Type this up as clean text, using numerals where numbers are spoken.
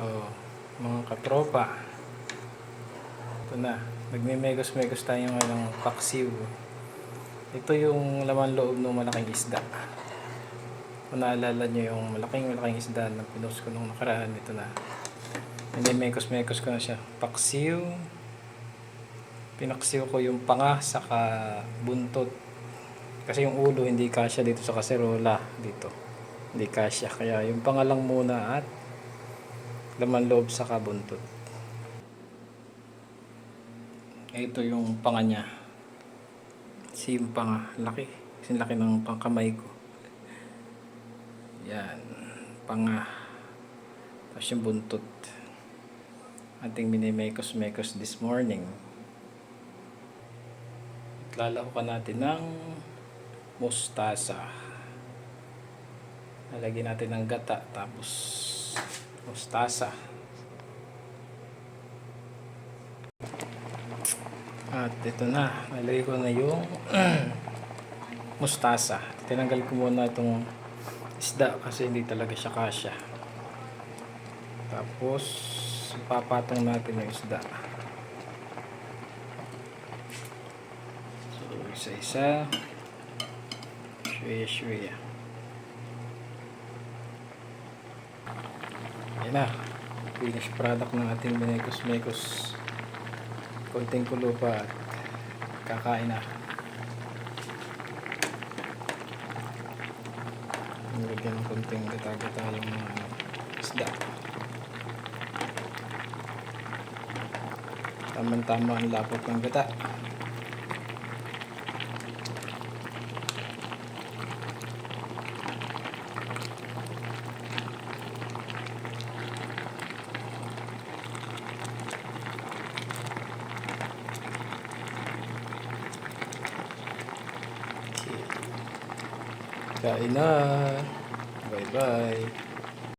Oh, mga katropa. Ito na. Nagme-megos-megos tayo ng paksiw. Ito yung laman loob ng malaking isda. Kung naalala nyo yung malaking isda na pinost ko nung nakaraan, ito na. Nagme-megos-megos ko na siya. Paksiw. Pinaksiw ko yung panga saka buntot. Kasi yung ulo hindi kasya dito sa kaserola. Dito. Hindi kasya. Kaya yung panga lang muna at laman loob saka buntot. Ito yung panga niya. Kasi yung panga, laki. Kasi laki ng pangkamay ko. Yan. Panga. Tapos yung buntot. Ating minimekos-mekos this morning. At lalahukan natin ng mustasa. Lalagyan natin ng gata. Tapos mustasa. At ito na, nalagay ko na yung mustasa. Tinanggal ko muna itong isda kasi hindi talaga siya kasya. Tapos papatong natin yung isda. So isa-isa, shwe-shwe. Yan na, finished product ng ating minekos-mekos. Konting kulo pa at kakain na. Nilagyan ng konting gata-gata yung mga isda. Tama-tama ang lapot ng gata. Kain na. Bye bye.